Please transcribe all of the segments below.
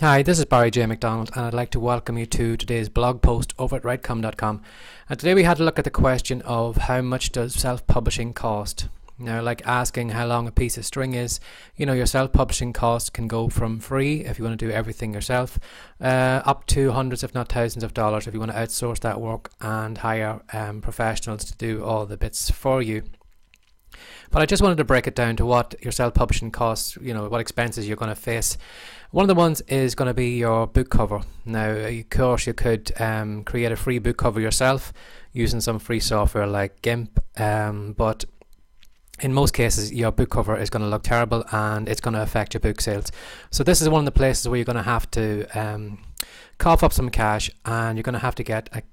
Hi, this is Barry J. McDonald, and I'd like to welcome you to today's blog post over at writecom.com. And today we had a look at the question of how much does self-publishing cost? Now, like asking how long a piece of string is, your self-publishing cost can go from free, if you want to do everything yourself, up to hundreds if not thousands of dollars if you want to outsource that work and hire professionals to do all the bits for you. But I just wanted to break it down to what your self-publishing costs, what expenses you're going to face. One of the ones is going to be your book cover. Now, of course, you could create a free book cover yourself using some free software like GIMP, but in most cases, your book cover is going to look terrible and it's going to affect your book sales. So this is one of the places where you're going to have to cough up some cash, and you're going to have to get a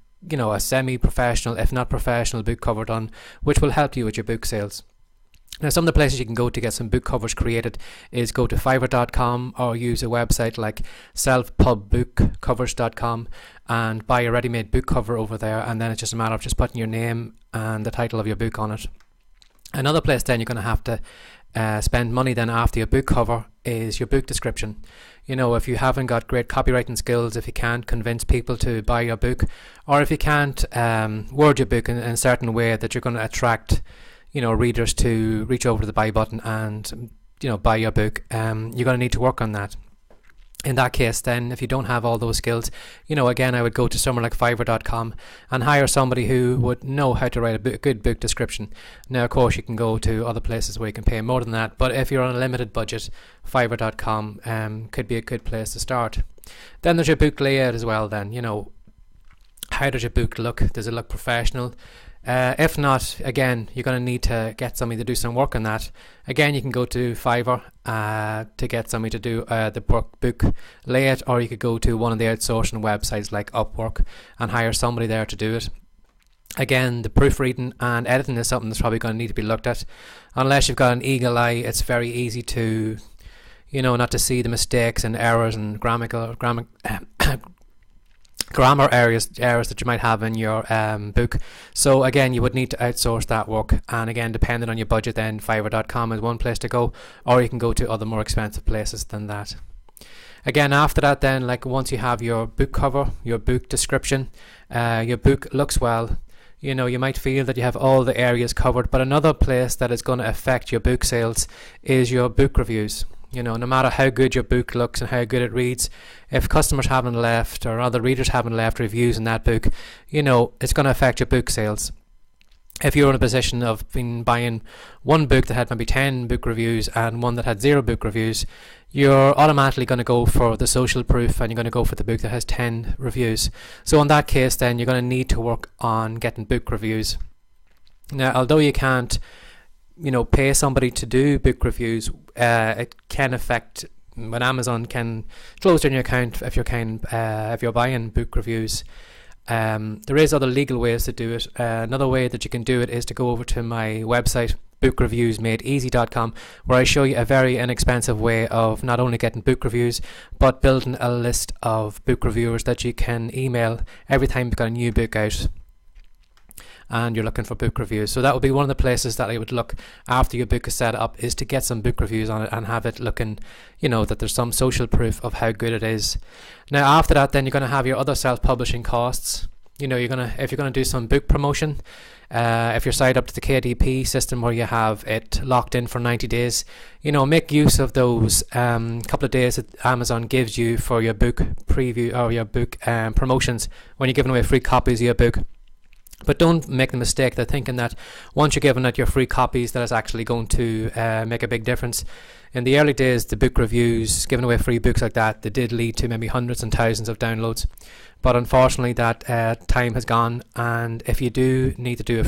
semi-professional, if not professional, book cover done, which will help you with your book sales. Now, some of the places you can go to get some book covers created is go to Fiverr.com or use a website like selfpubbookcovers.com and buy a ready-made book cover over there, and then it's just a matter of just putting your name and the title of your book on it. Another place then you're going to have to spend money then after your book cover is your book description. If you haven't got great copywriting skills, if you can't convince people to buy your book, or if you can't word your book in a certain way that you're going to attract readers to reach over to the buy button and buy your book, you're going to need to work on that. In that case, then, if you don't have all those skills, again, I would go to somewhere like Fiverr.com and hire somebody who would know how to write a good book description. Now, of course, you can go to other places where you can pay more than that, but if you're on a limited budget, Fiverr.com could be a good place to start. Then there's your book layout as well. Then, how does your book look? Does it look professional? If not, again, you're going to need to get somebody to do some work on that. Again, you can go to Fiverr to get somebody to do the book layout, or you could go to one of the outsourcing websites like Upwork and hire somebody there to do it. Again, the proofreading and editing is something that's probably going to need to be looked at. Unless you've got an eagle eye, it's very easy to, not to see the mistakes and errors and grammar errors that you might have in your book. So again, you would need to outsource that work, and again, depending on your budget, then Fiverr.com is one place to go, or you can go to other more expensive places than that. Again, after that, then, like once you have your book cover, your book description, your book looks well, you might feel that you have all the areas covered, but another place that is going to affect your book sales is your book reviews. No matter how good your book looks and how good it reads, if customers haven't left or other readers haven't left reviews in that book, it's going to affect your book sales. If you're in a position of buying one book that had maybe 10 book reviews and one that had 0 book reviews, you're automatically going to go for the social proof and you're going to go for the book that has 10 reviews. So in that case, then you're going to need to work on getting book reviews. Now, although you can't pay somebody to do book reviews, it can affect when Amazon can close down your account if you're buying book reviews. There is other legal ways to do it. Another way that you can do it is to go over to my website, bookreviewsmadeeasy.com, where I show you a very inexpensive way of not only getting book reviews but building a list of book reviewers that you can email every time you've got a new book out and you're looking for book reviews. So that would be one of the places that I would look after your book is set up, is to get some book reviews on it and have it looking, that there's some social proof of how good it is. Now after that, then you're going to have your other self-publishing costs. If you're going to do some book promotion, if you're signed up to the KDP system where you have it locked in for 90 days, make use of those couple of days that Amazon gives you for your book preview or your book promotions when you're giving away free copies of your book. But don't make the mistake of thinking that once you're giving out your free copies that it's actually going to make a big difference. In the early days, the book reviews, giving away free books like that, they did lead to maybe hundreds and thousands of downloads. But unfortunately, that time has gone, and if you do need to do a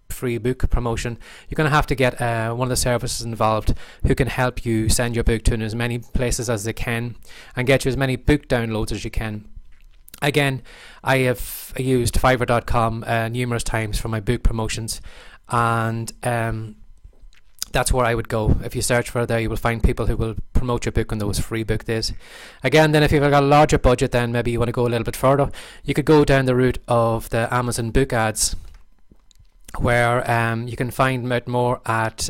free book promotion, you're going to have to get one of the services involved who can help you send your book to as many places as they can and get you as many book downloads as you can. Again, I have used Fiverr.com numerous times for my book promotions, and that's where I would go. If you search for there, you will find people who will promote your book on those free book days. Again, then if you've got a larger budget, then maybe you want to go a little bit further. You could go down the route of the Amazon book ads, where you can find out more at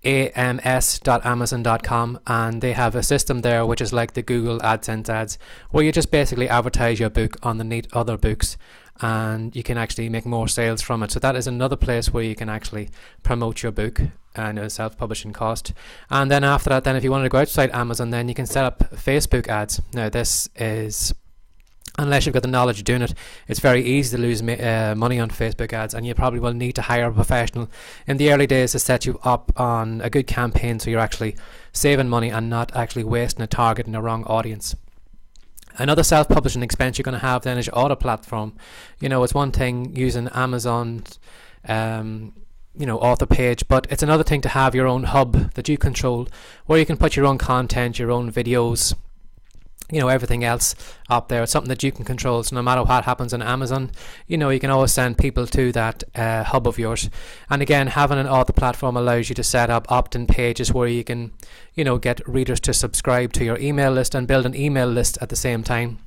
ams.amazon.com, and they have a system there which is like the Google AdSense ads, where you just basically advertise your book underneath other books, and you can actually make more sales from it. So that is another place where you can actually promote your book and a self-publishing cost. And then after that, then if you wanted to go outside Amazon, then you can set up Facebook ads. Now this is, unless you've got the knowledge of doing it, it's very easy to lose money on Facebook ads, and you probably will need to hire a professional in the early days to set you up on a good campaign, so you're actually saving money and not actually wasting a target in the wrong audience. Another self-publishing expense you're going to have then is your author platform. It's one thing using Amazon's author page, but it's another thing to have your own hub that you control, where you can put your own content, your own videos, everything else up there. It's something that you can control, so no matter what happens on Amazon, you can always send people to that hub of yours. And again, having an author platform allows you to set up opt-in pages where you can get readers to subscribe to your email list and build an email list at the same time.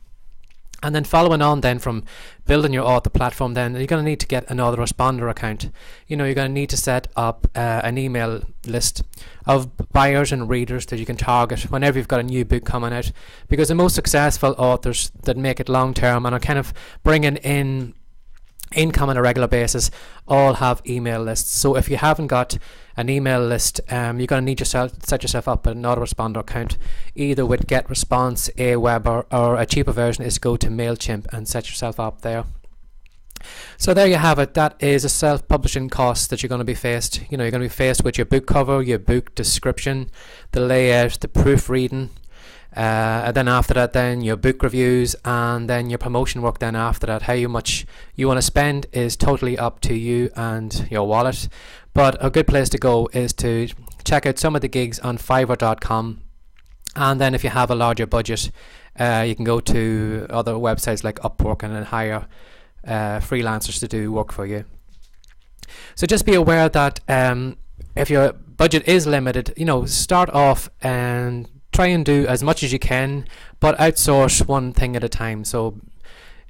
And then following on then from building your author platform, then you're going to need to get an autoresponder account. You're going to need to set up an email list of buyers and readers that you can target whenever you've got a new book coming out, because the most successful authors that make it long term and are kind of bringing in income on a regular basis all have email lists. So if you haven't got an email list, you're going to need to set yourself up an autoresponder account, either with GetResponse, Aweber, or a cheaper version is go to MailChimp and set yourself up there. So there you have it. That is a self-publishing cost that you're going to be faced. You're going to be faced with your book cover, your book description, the layout, the proofreading, and then after that, then your book reviews, and then your promotion work. Then after that, how much you want to spend is totally up to you and your wallet. But a good place to go is to check out some of the gigs on Fiverr.com, and then if you have a larger budget, you can go to other websites like Upwork and then hire freelancers to do work for you. So just be aware that if your budget is limited, start off and try and do as much as you can, but outsource one thing at a time. So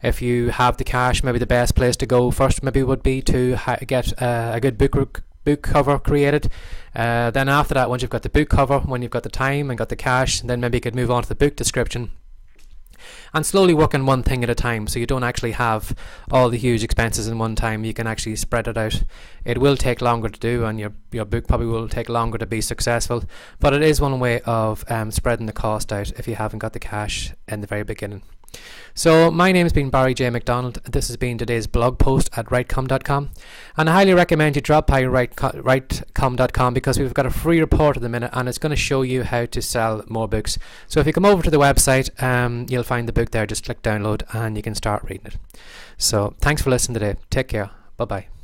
if you have the cash, maybe the best place to go first maybe would be to get a good book cover created. Then after that, once you've got the book cover, when you've got the time and got the cash, then maybe you could move on to the book description, and slowly work on one thing at a time, so you don't actually have all the huge expenses in one time. You can actually spread it out. It will take longer to do, and your book probably will take longer to be successful, but it is one way of spreading the cost out if you haven't got the cash in the very beginning. So my name has been Barry J. McDonald. This has been today's blog post at writecom.com, and I highly recommend you drop by writecom.com, because we've got a free report at the minute, and it's going to show you how to sell more books. So if you come over to the website, you'll find the book there. Just click download and you can start reading it. So thanks for listening today. Take care. Bye bye.